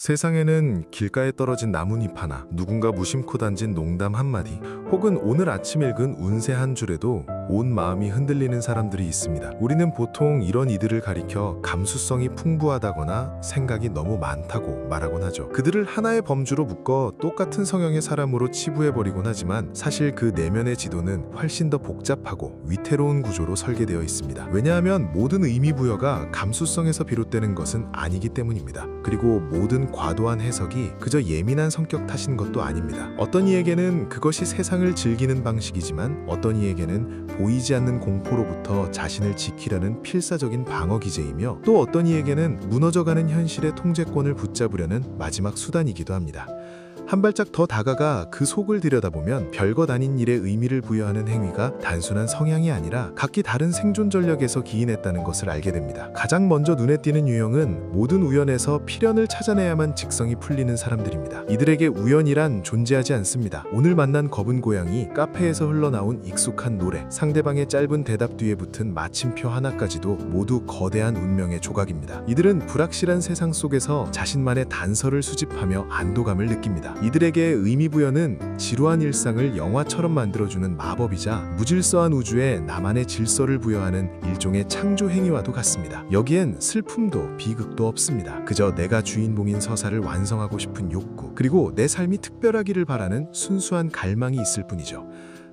세상에는 길가에 떨어진 나뭇잎 하나, 누군가 무심코 던진 농담 한마디, 혹은 오늘 아침 읽은 운세 한 줄에도 온 마음이 흔들리는 사람들이 있습니다. 우리는 보통 이런 이들을 가리켜 감수성이 풍부하다거나 생각이 너무 많다고 말하곤 하죠. 그들을 하나의 범주로 묶어 똑같은 성향의 사람으로 치부해버리곤 하지만 사실 그 내면의 지도는 훨씬 더 복잡하고 위태로운 구조로 설계되어 있습니다. 왜냐하면 모든 의미 부여가 감수성에서 비롯되는 것은 아니기 때문입니다. 그리고 모든 과도한 해석이 그저 예민한 성격 탓인 것도 아닙니다. 어떤 이에게는 그것이 세상을 즐기는 방식이지만 어떤 이에게는 보이지 않는 공포로부터 자신을 지키려는 필사적인 방어 기제이며 또 어떤 이에게는 무너져가는 현실의 통제권을 붙잡으려는 마지막 수단이기도 합니다. 한 발짝 더 다가가 그 속을 들여다보면 별것 아닌 일에 의미를 부여하는 행위가 단순한 성향이 아니라 각기 다른 생존 전략에서 기인했다는 것을 알게 됩니다. 가장 먼저 눈에 띄는 유형은 모든 우연에서 필연을 찾아내야만 직성이 풀리는 사람들입니다. 이들에게 우연이란 존재하지 않습니다. 오늘 만난 검은 고양이, 카페에서 흘러나온 익숙한 노래, 상대방의 짧은 대답 뒤에 붙은 마침표 하나까지도 모두 거대한 운명의 조각입니다. 이들은 불확실한 세상 속에서 자신만의 단서를 수집하며 안도감을 느낍니다. 이들에게 의미 부여는 지루한 일상을 영화처럼 만들어주는 마법이자 무질서한 우주에 나만의 질서를 부여하는 일종의 창조 행위와도 같습니다. 여기엔 슬픔도 비극도 없습니다. 그저 내가 주인공인 서사를 완성하고 싶은 욕구, 그리고 내 삶이 특별하기를 바라는 순수한 갈망이 있을 뿐이죠.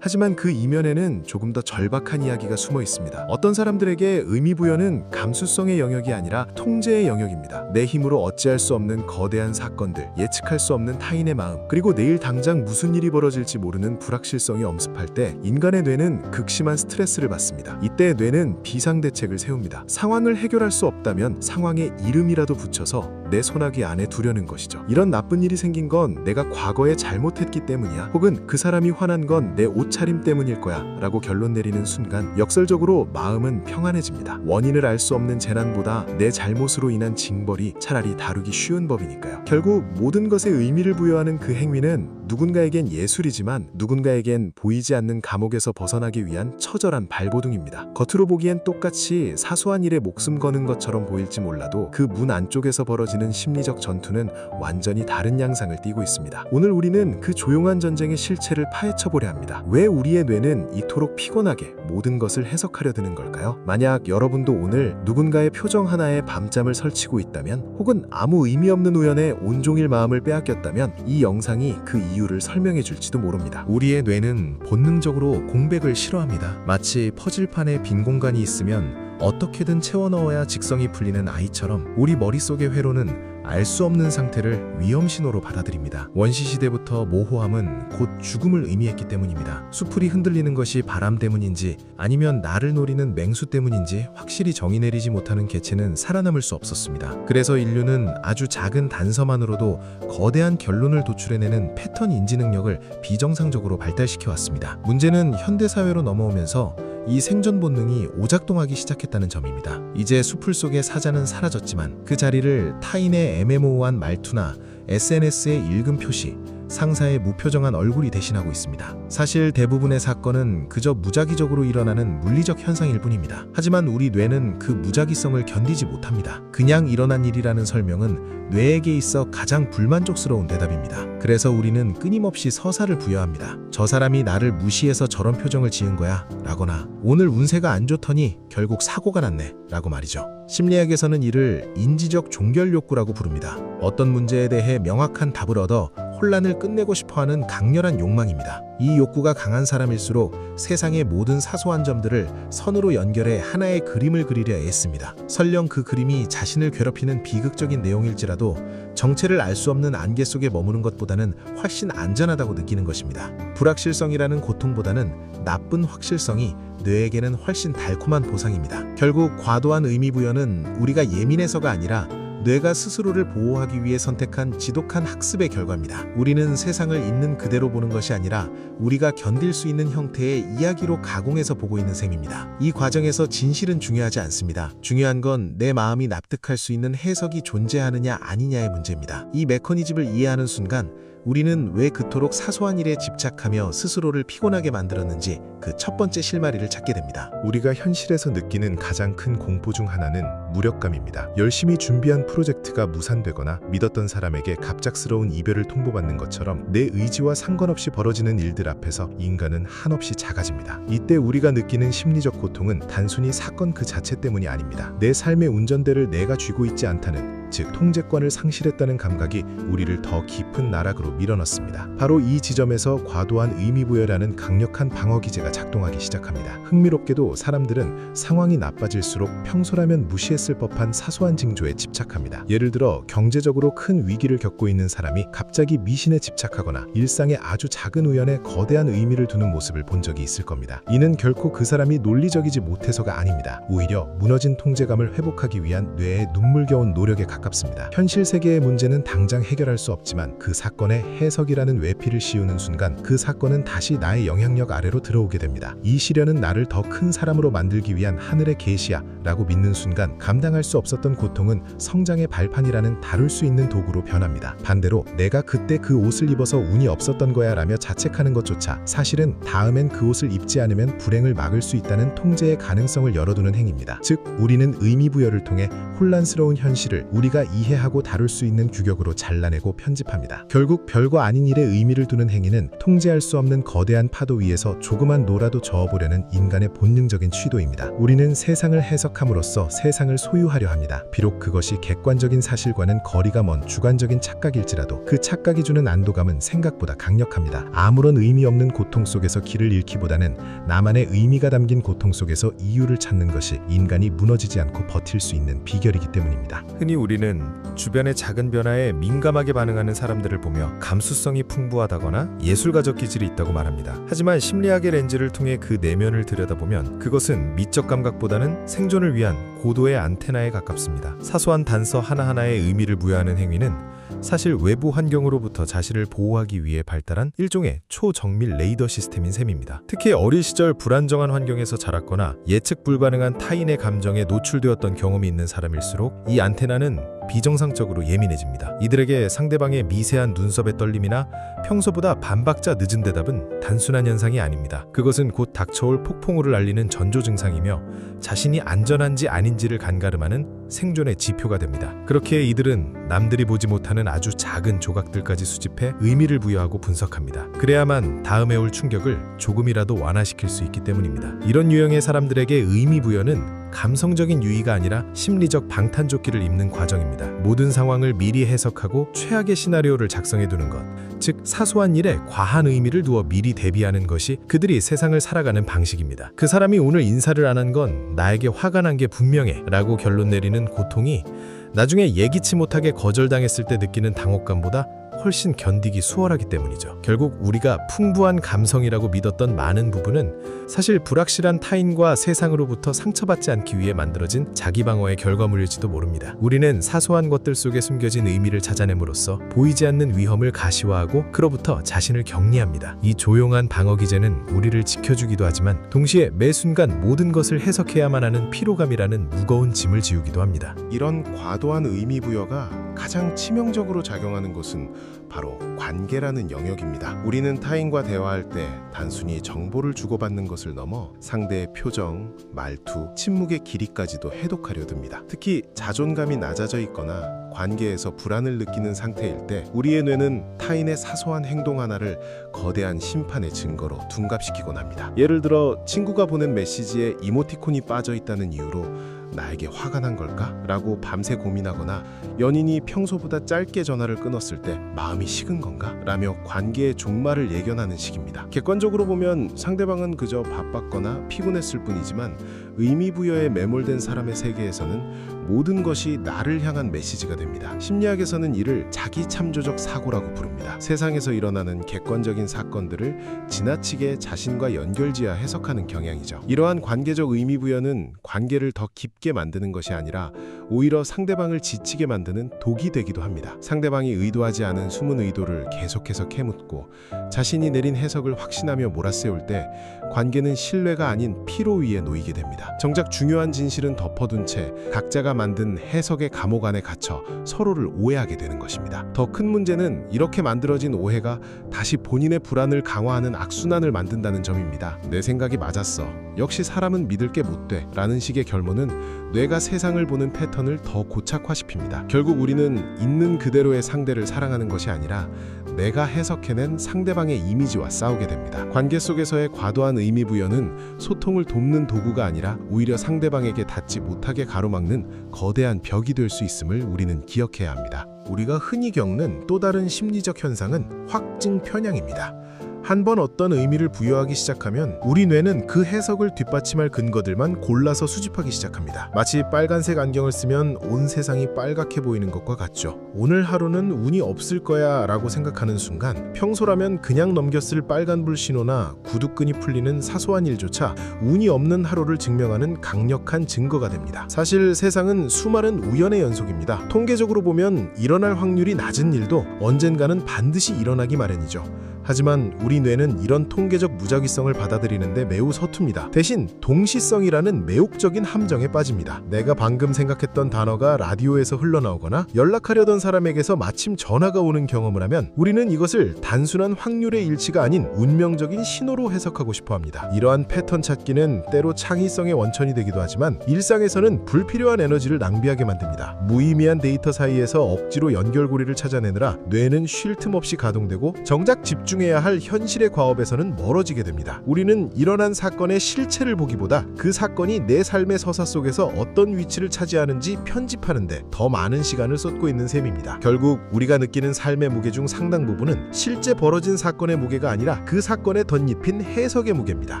하지만 그 이면에는 조금 더 절박한 이야기가 숨어 있습니다. 어떤 사람들에게 의미 부여는 감수성의 영역이 아니라 통제의 영역입니다. 내 힘으로 어찌할 수 없는 거대한 사건들, 예측할 수 없는 타인의 마음, 그리고 내일 당장 무슨 일이 벌어질지 모르는 불확실성이 엄습할 때 인간의 뇌는 극심한 스트레스를 받습니다. 이때 뇌는 비상대책을 세웁니다. 상황을 해결할 수 없다면 상황에 이름이라도 붙여서 내 소나기 안에 두려는 것이죠. 이런 나쁜 일이 생긴 건 내가 과거에 잘못했기 때문이야, 혹은 그 사람이 화난 건 내 옷차림 때문일 거야 라고 결론 내리는 순간 역설적으로 마음은 평안해집니다. 원인을 알 수 없는 재난보다 내 잘못으로 인한 징벌이 차라리 다루기 쉬운 법이니까요. 결국 모든 것에 의미를 부여하는 그 행위는 누군가에겐 예술이지만 누군가에겐 보이지 않는 감옥에서 벗어나기 위한 처절한 발버둥입니다. 겉으로 보기엔 똑같이 사소한 일에 목숨 거는 것처럼 보일지 몰라도 그 문 안쪽에서 벌어지는 심리적 전투는 완전히 다른 양상을 띠고 있습니다. 오늘 우리는 그 조용한 전쟁의 실체를 파헤쳐보려 합니다. 왜 우리의 뇌는 이토록 피곤하게 모든 것을 해석하려 드는 걸까요? 만약 여러분도 오늘 누군가의 표정 하나에 밤잠을 설치고 있다면, 혹은 아무 의미 없는 우연에 온종일 마음을 빼앗겼다면 이 영상이 그 이유를 설명해 줄지도 모릅니다. 우리의 뇌는 본능적으로 공백을 싫어합니다. 마치 퍼즐판에 빈 공간이 있으면 어떻게든 채워 넣어야 직성이 풀리는 아이처럼 우리 머릿속의 회로는 알 수 없는 상태를 위험신호로 받아들입니다. 원시시대부터 모호함은 곧 죽음을 의미했기 때문입니다. 수풀이 흔들리는 것이 바람 때문인지 아니면 나를 노리는 맹수 때문인지 확실히 정의 내리지 못하는 개체는 살아남을 수 없었습니다. 그래서 인류는 아주 작은 단서만으로도 거대한 결론을 도출해내는 패턴 인지 능력을 비정상적으로 발달시켜 왔습니다. 문제는 현대사회로 넘어오면서 이 생존 본능이 오작동하기 시작했다는 점입니다. 이제 수풀 속의 사자는 사라졌지만 그 자리를 타인의 애매모호한 말투나 SNS의 읽음 표시, 상사의 무표정한 얼굴이 대신하고 있습니다. 사실 대부분의 사건은 그저 무작위적으로 일어나는 물리적 현상일 뿐입니다. 하지만 우리 뇌는 그 무작위성을 견디지 못합니다. 그냥 일어난 일이라는 설명은 뇌에게 있어 가장 불만족스러운 대답입니다. 그래서 우리는 끊임없이 서사를 부여합니다. 저 사람이 나를 무시해서 저런 표정을 지은 거야 라거나 오늘 운세가 안 좋더니 결국 사고가 났네 라고 말이죠. 심리학에서는 이를 인지적 종결 욕구라고 부릅니다. 어떤 문제에 대해 명확한 답을 얻어 혼란을 끝내고 싶어하는 강렬한 욕망입니다. 이 욕구가 강한 사람일수록 세상의 모든 사소한 점들을 선으로 연결해 하나의 그림을 그리려 애씁니다. 설령 그 그림이 자신을 괴롭히는 비극적인 내용일지라도 정체를 알 수 없는 안개 속에 머무는 것보다는 훨씬 안전하다고 느끼는 것입니다. 불확실성이라는 고통보다는 나쁜 확실성이 뇌에게는 훨씬 달콤한 보상입니다. 결국 과도한 의미 부여는 우리가 예민해서가 아니라 뇌가 스스로를 보호하기 위해 선택한 지독한 학습의 결과입니다. 우리는 세상을 있는 그대로 보는 것이 아니라 우리가 견딜 수 있는 형태의 이야기로 가공해서 보고 있는 셈입니다. 이 과정에서 진실은 중요하지 않습니다. 중요한 건 내 마음이 납득할 수 있는 해석이 존재하느냐 아니냐의 문제입니다. 이 메커니즘을 이해하는 순간 우리는 왜 그토록 사소한 일에 집착하며 스스로를 피곤하게 만들었는지 그 첫 번째 실마리를 찾게 됩니다. 우리가 현실에서 느끼는 가장 큰 공포 중 하나는 무력감입니다. 열심히 준비한 프로젝트가 무산되거나 믿었던 사람에게 갑작스러운 이별을 통보받는 것처럼 내 의지와 상관없이 벌어지는 일들 앞에서 인간은 한없이 작아집니다. 이때 우리가 느끼는 심리적 고통은 단순히 사건 그 자체 때문이 아닙니다. 내 삶의 운전대를 내가 쥐고 있지 않다는, 즉 통제권을 상실했다는 감각이 우리를 더 깊은 나락으로 밀어넣습니다. 바로 이 지점에서 과도한 의미부여라는 강력한 방어 기제가 작동하기 시작합니다. 흥미롭게도 사람들은 상황이 나빠질수록 평소라면 무시했을 법한 사소한 징조에 집착합니다. 예를 들어 경제적으로 큰 위기를 겪고 있는 사람이 갑자기 미신에 집착하거나 일상의 아주 작은 우연에 거대한 의미를 두는 모습을 본 적이 있을 겁니다. 이는 결코 그 사람이 논리적이지 못해서가 아닙니다. 오히려 무너진 통제감을 회복하기 위한 뇌의 눈물겨운 노력에 가깝습니다. 현실 세계의 문제는 당장 해결할 수 없지만 그 사건의 해석이라는 외피를 씌우는 순간 그 사건은 다시 나의 영향력 아래로 들어오게 됩니다. 이 시련은 나를 더 큰 사람으로 만들기 위한 하늘의 계시야 라고 믿는 순간 감당할 수 없었던 고통은 성장의 발판이라는 다룰 수 있는 도구로 변합니다. 반대로 내가 그때 그 옷을 입어서 운이 없었던 거야 라며 자책하는 것조차 사실은 다음엔 그 옷을 입지 않으면 불행을 막을 수 있다는 통제의 가능성을 열어두는 행위입니다. 즉 우리는 의미부여를 통해 혼란스러운 현실을 우리가 이해하고 다룰 수 있는 규격으로 잘라내고 편집합니다. 결국 별거 아닌 일에 의미를 두는 행위는 통제할 수 없는 거대한 파도 위에서 조그만 노라도 저어보려는 인간의 본능적인 취도입니다. 우리는 세상을 해석함으로써 세상을 소유하려 합니다. 비록 그것이 객관적인 사실과는 거리가 먼 주관적인 착각일지라도 그 착각이 주는 안도감은 생각보다 강력합니다. 아무런 의미 없는 고통 속에서 길을 잃기보다는 나만의 의미가 담긴 고통 속에서 이유를 찾는 것이 인간이 무너지지 않고 버틸 수 있는 비결이기 때문입니다. 흔히 우리는 주변의 작은 변화에 민감하게 반응하는 사람들을 보며 감수성이 풍부하다거나 예술가적 기질이 있다고 말합니다. 하지만 심리학의 렌즈를 통해 그 내면을 들여다보면 그것은 미적 감각보다는 생존을 위한 고도의 안테나에 가깝습니다. 사소한 단서 하나하나에 의미를 부여하는 행위는 사실 외부 환경으로부터 자신을 보호하기 위해 발달한 일종의 초정밀 레이더 시스템인 셈입니다. 특히 어린 시절 불안정한 환경에서 자랐거나 예측 불가능한 타인의 감정에 노출되었던 경험이 있는 사람일수록 이 안테나는 비정상적으로 예민해집니다. 이들에게 상대방의 미세한 눈썹의 떨림이나 평소보다 반박자 늦은 대답은 단순한 현상이 아닙니다. 그것은 곧 닥쳐올 폭풍우를 알리는 전조 증상이며 자신이 안전한지 아닌지를 간가름하는 생존의 지표가 됩니다. 그렇게 이들은 남들이 보지 못하는 아주 작은 조각들까지 수집해 의미를 부여하고 분석합니다. 그래야만 다음에 올 충격을 조금이라도 완화시킬 수 있기 때문입니다. 이런 유형의 사람들에게 의미 부여는 감성적인 유의가 아니라 심리적 방탄조끼를 입는 과정입니다. 모든 상황을 미리 해석하고 최악의 시나리오를 작성해두는 것, 즉 사소한 일에 과한 의미를 두어 미리 대비하는 것이 그들이 세상을 살아가는 방식입니다. 그 사람이 오늘 인사를 안 한 건 나에게 화가 난 게 분명해 라고 결론 내리는 고통이 나중에 예기치 못하게 거절당했을 때 느끼는 당혹감보다 훨씬 견디기 수월하기 때문이죠. 결국 우리가 풍부한 감성이라고 믿었던 많은 부분은 사실 불확실한 타인과 세상으로부터 상처받지 않기 위해 만들어진 자기방어의 결과물일지도 모릅니다. 우리는 사소한 것들 속에 숨겨진 의미를 찾아냄으로써 보이지 않는 위험을 가시화하고 그로부터 자신을 격리합니다. 이 조용한 방어 기제는 우리를 지켜주기도 하지만 동시에 매 순간 모든 것을 해석해야만 하는 피로감이라는 무거운 짐을 지우기도 합니다. 이런 과도한 의미부여가 가장 치명적으로 작용하는 것은 바로 관계라는 영역입니다. 우리는 타인과 대화할 때 단순히 정보를 주고받는 것을 넘어 상대의 표정, 말투, 침묵의 길이까지도 해독하려 듭니다. 특히 자존감이 낮아져 있거나 관계에서 불안을 느끼는 상태일 때 우리의 뇌는 타인의 사소한 행동 하나를 거대한 심판의 증거로 둔갑시키곤 합니다. 예를 들어 친구가 보낸 메시지에 이모티콘이 빠져 있다는 이유로 나에게 화가 난 걸까? 라고 밤새 고민하거나 연인이 평소보다 짧게 전화를 끊었을 때 마음이 식은 건가? 라며 관계의 종말을 예견하는 식입니다. 객관적으로 보면 상대방은 그저 바빴거나 피곤했을 뿐이지만 의미부여에 매몰된 사람의 세계에서는 모든 것이 나를 향한 메시지가 됩니다. 심리학에서는 이를 자기참조적 사고라고 부릅니다. 세상에서 일어나는 객관적인 사건들을 지나치게 자신과 연결지어 해석하는 경향이죠. 이러한 관계적 의미부여는 관계를 더 깊게 만드는 것이 아니라 오히려 상대방을 지치게 만드는 독이 되기도 합니다. 상대방이 의도하지 않은 숨은 의도를 계속해서 캐묻고 자신이 내린 해석을 확신하며 몰아세울 때 관계는 신뢰가 아닌 피로 위에 놓이게 됩니다. 정작 중요한 진실은 덮어둔 채 각자가 만든 해석의 감옥 안에 갇혀 서로를 오해하게 되는 것입니다. 더 큰 문제는 이렇게 만들어진 오해가 다시 본인의 불안을 강화하는 악순환을 만든다는 점입니다. 내 생각이 맞았어. 역시 사람은 믿을 게 못 돼. 라는 식의 결론은 뇌가 세상을 보는 패턴을 더 고착화시킵니다. 결국 우리는 있는 그대로의 상대를 사랑하는 것이 아니라 내가 해석해낸 상대방의 이미지와 싸우게 됩니다. 관계 속에서의 과도한 의미 부여는 소통을 돕는 도구가 아니라 오히려 상대방에게 닿지 못하게 가로막는 거대한 벽이 될 수 있음을 우리는 기억해야 합니다. 우리가 흔히 겪는 또 다른 심리적 현상은 확증 편향입니다. 한번 어떤 의미를 부여하기 시작하면 우리 뇌는 그 해석을 뒷받침할 근거들만 골라서 수집하기 시작합니다. 마치 빨간색 안경을 쓰면 온 세상이 빨갛게 보이는 것과 같죠. 오늘 하루는 운이 없을 거야 라고 생각하는 순간 평소라면 그냥 넘겼을 빨간불 신호나 구두끈이 풀리는 사소한 일조차 운이 없는 하루를 증명하는 강력한 증거가 됩니다. 사실 세상은 수많은 우연의 연속입니다. 통계적으로 보면 일어날 확률이 낮은 일도 언젠가는 반드시 일어나기 마련이죠. 하지만 우리 뇌는 이런 통계적 무작위성을 받아들이는데 매우 서툽니다. 대신 동시성이라는 매혹적인 함정에 빠집니다. 내가 방금 생각했던 단어가 라디오에서 흘러나오거나 연락하려던 사람에게서 마침 전화가 오는 경험을 하면 우리는 이것을 단순한 확률의 일치가 아닌 운명적인 신호로 해석하고 싶어 합니다. 이러한 패턴 찾기는 때로 창의성의 원천이 되기도 하지만 일상에서는 불필요한 에너지를 낭비하게 만듭니다. 무의미한 데이터 사이에서 억지로 연결고리를 찾아내느라 뇌는 쉴 틈 없이 가동되고 정작 집중해야 할 현실의 과업에서는 멀어지게 됩니다. 우리는 일어난 사건의 실체를 보기보다 그 사건이 내 삶의 서사 속에서 어떤 위치를 차지하는지 편집하는데 더 많은 시간을 쏟고 있는 셈입니다. 결국 우리가 느끼는 삶의 무게 중 상당 부분은 실제 벌어진 사건의 무게가 아니라 그 사건에 덧입힌 해석의 무게입니다.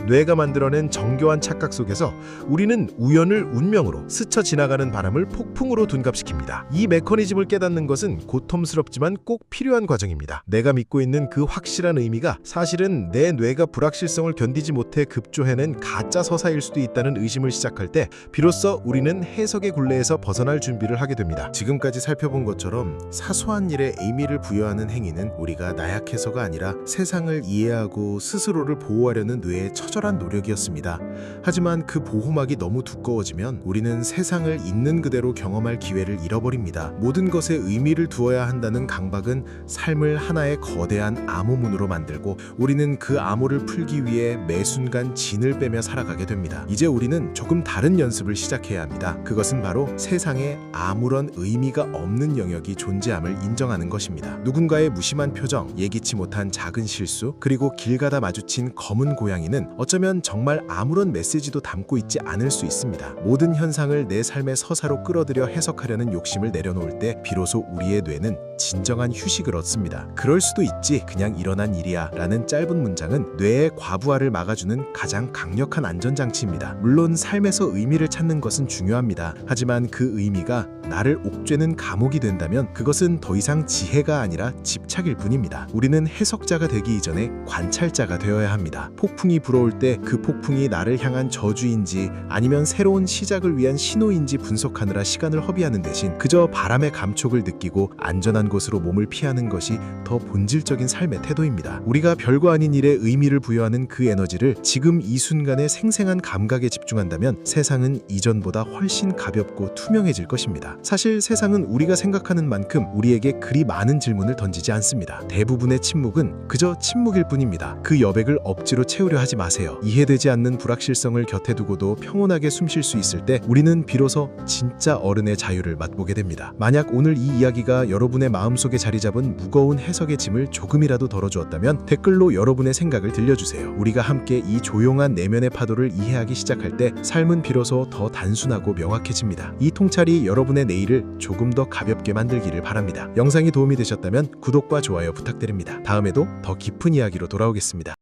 뇌가 만들어낸 정교한 착각 속에서 우리는 우연을 운명으로 스쳐 지나가는 바람을 폭풍으로 둔갑시킵니다. 이 메커니즘을 깨닫는 것은 고통스럽지만 꼭 필요한 과정입니다. 내가 믿고 있는 그 확실한 의미가 사실은 내 뇌가 불확실성을 견디지 못해 급조해낸 가짜 서사일 수도 있다는 의심을 시작할 때 비로소 우리는 해석의 굴레에서 벗어날 준비를 하게 됩니다. 지금까지 살펴본 것처럼 사소한 일에 의미를 부여하는 행위는 우리가 나약해서가 아니라 세상을 이해하고 스스로를 보호하려는 뇌의 처절한 노력이었습니다. 하지만 그 보호막이 너무 두꺼워지면 우리는 세상을 있는 그대로 경험할 기회를 잃어버립니다. 모든 것에 의미를 두어야 한다는 강박은 삶을 하나의 거대한 암호문으로 만들고 우리는 그 암호를 풀기 위해 매 순간 진을 빼며 살아가게 됩니다. 이제 우리는 조금 다른 연습을 시작해야 합니다. 그것은 바로 세상에 아무런 의미가 없는 영역이 존재함을 인정하는 것입니다. 누군가의 무심한 표정, 예기치 못한 작은 실수, 그리고 길 가다 마주친 검은 고양이는 어쩌면 정말 아무런 메시지도 담고 있지 않을 수 있습니다. 모든 현상을 내 삶의 서사로 끌어들여 해석하려는 욕심을 내려놓을 때 비로소 우리의 뇌는 진정한 휴식을 얻습니다. 그럴 수도 있지, 그냥 일어난 일이야 라는 짧은 문장은 뇌의 과부하를 막아주는 가장 강력한 안전장치입니다. 물론 삶에서 의미를 찾는 것은 중요합니다. 하지만 그 의미가 나를 옥죄는 감옥이 된다면 그것은 더 이상 지혜가 아니라 집착일 뿐입니다. 우리는 해석자가 되기 이전에 관찰자가 되어야 합니다. 폭풍이 불어올 때 그 폭풍이 나를 향한 저주인지 아니면 새로운 시작을 위한 신호인지 분석하느라 시간을 허비하는 대신 그저 바람의 감촉을 느끼고 안전한 곳으로 몸을 피하는 것이 더 본질적인 삶의 태도입니다. 우리가 별거 아닌 일에 의미를 부여하는 그 에너지를 지금 이 순간의 생생한 감각에 집중한다면 세상은 이전보다 훨씬 가볍고 투명해질 것입니다. 사실 세상은 우리가 생각하는 만큼 우리에게 그리 많은 질문을 던지지 않습니다. 대부분의 침묵은 그저 침묵일 뿐입니다. 그 여백을 억지로 채우려 하지 마세요. 이해되지 않는 불확실성을 곁에 두고도 평온하게 숨 쉴 수 있을 때 우리는 비로소 진짜 어른의 자유를 맛보게 됩니다. 만약 오늘 이 이야기가 여러분의 마음속에 자리 잡은 무거운 해석의 짐을 조금이라도 덜어주었다면 댓글로 여러분의 생각을 들려주세요. 우리가 함께 이 조용한 내면의 파도를 이해하기 시작할 때 삶은 비로소 더 단순하고 명확해집니다. 이 통찰이 여러분의 내일을 조금 더 가볍게 만들기를 바랍니다. 영상이 도움이 되셨다면 구독과 좋아요 부탁드립니다. 다음에도 더 깊은 이야기로 돌아오겠습니다.